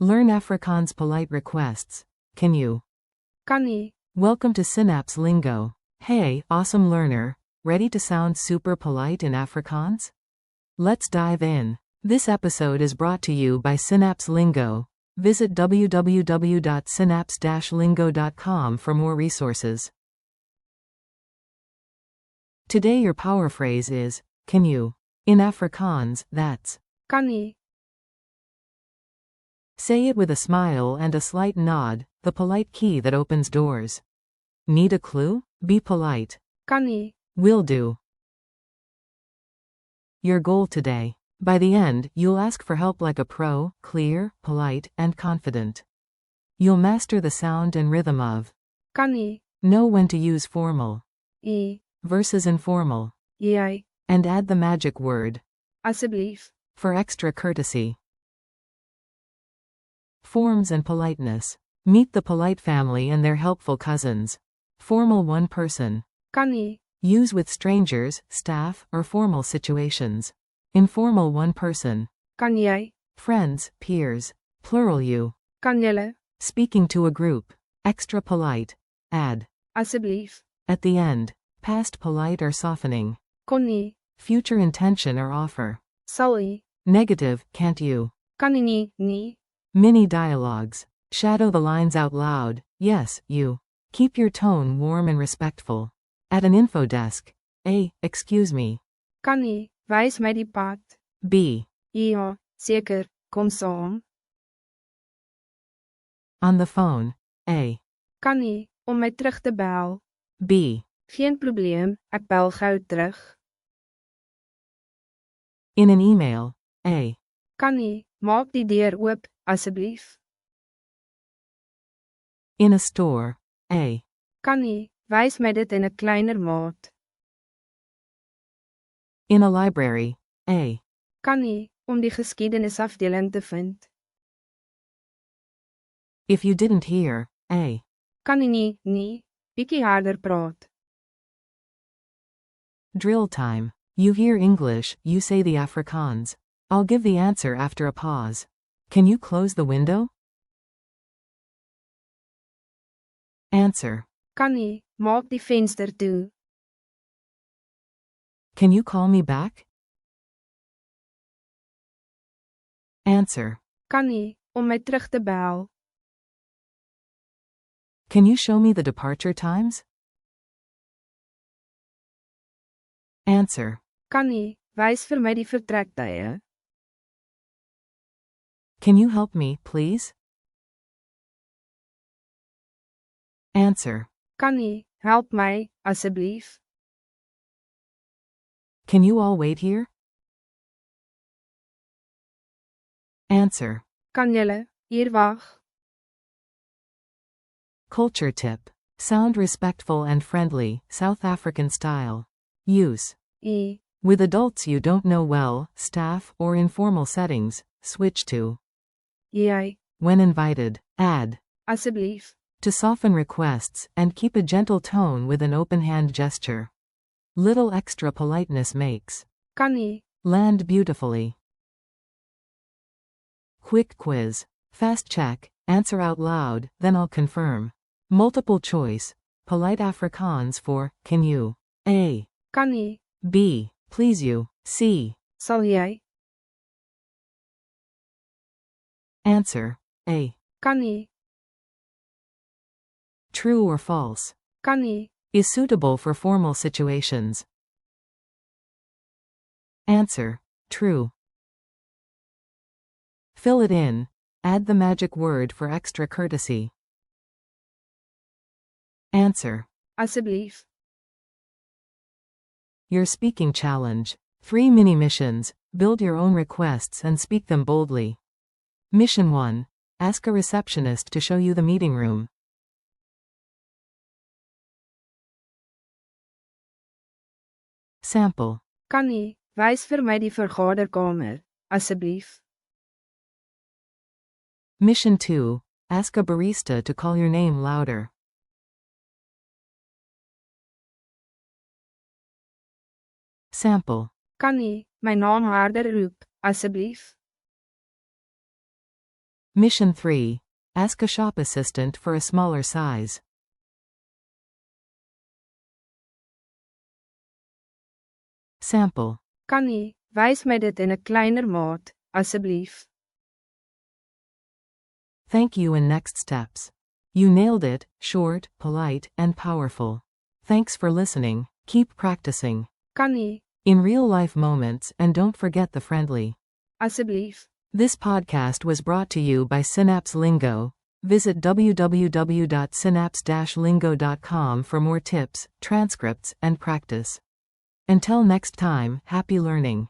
Learn Afrikaans polite requests. Can you? Kan nie. Welcome to Synapse Lingo. Hey, awesome learner. Ready to sound super polite in Afrikaans? Let's dive in. This episode is brought to you by Synapse Lingo. Visit www.synapse-lingo.com for more resources. Today your power phrase is, can you? In Afrikaans, that's Kan nie. Say it with a smile and a slight nod, the polite key that opens doors. Need a clue? Be polite. Kan nie. Will do. Your goal today. By the end, you'll ask for help like a pro, clear, polite, and confident. You'll master the sound and rhythm of. Kan nie. Know when to use formal U. versus informal. Jy. And add the magic word. Asseblief. For extra courtesy. Forms and politeness. Meet the polite family and their helpful cousins. Formal one person. Kan nie. Use with strangers, staff, or formal situations. Informal one person. Kan jy. Friends, peers. Plural you. Kan julle. Speaking to a group. Extra polite. Add. Asseblief. At the end. Past polite or softening. Kon nie. Future intention or offer. Sal jy. Negative, can't you? Kan nie nie. Mini dialogues. Shadow the lines out loud. Yes, you. Keep your tone warm and respectful. At an info desk. A, excuse me. Kan nie. Wys my die pad. B. Ja, seker. Kom saam. On the phone. A. Kan nie. Om my terug te bel. B. Geen probleem, ek bel gou terug. In an email. A. Kan nie. Maak die deur oop, asseblief. In a store. A. Kan nie. Wys my dit in 'n kleiner maat. In a library. A. Kan nie. Om die geskiedenisafdeling te vind. If you didn't hear. A. Kan nie nie. Bietjie harder praat. Drill time. You hear English, you say the Afrikaans. I'll give the answer after a pause. Can you close the window? Answer. Kan nie. Maak die venster toe. Can you call me back? Answer. Kan nie. Om my terug te bel. Can you show me the departure times? Answer. Kan nie. Wys vir my die vertrektye. Can you help me, please? Answer. Kan nie. Help my, asseblief. Can you all wait here? Answer. Kan julle hier wag? Culture tip. Sound respectful and friendly, South African style. Use. U. With adults you don't know well, staff, or informal settings, switch to. Jy. When invited, add. Asseblief. To soften requests, and keep a gentle tone with an open hand gesture. Little extra politeness makes. Kan nie. Land beautifully. Quick quiz. Fast check, answer out loud, then I'll confirm. Multiple choice. Polite Afrikaans for, can you? A. Kan nie. B. Please you. C. Sal jy? Answer. A. Kan nie. True or false. Kan nie. Is suitable for formal situations. Answer. True. Fill it in. Add the magic word for extra courtesy. Answer. Asseblief. Your speaking challenge. 3 mini missions. Build your own requests and speak them boldly. Mission 1. Ask a receptionist to show you the meeting room. Sample. Kan nie. Wys vir my die vergaderkamer, asseblief. Mission 2. Ask a barista to call your name louder. Sample. Kan nie. My naam harder roep, asseblief. Mission 3. Ask a shop assistant for a smaller size. Sample. Kan nie, wys my dit in 'n kleiner maat, asseblief. Thank you and next steps. You nailed it, short, polite, and powerful. Thanks for listening. Keep practicing. Kan nie, In real life moments, and don't forget the friendly. asseblief. This podcast was brought to you by Synapse Lingo. Visit www.synapse-lingo.com for more tips, transcripts, and practice. Until next time, happy learning.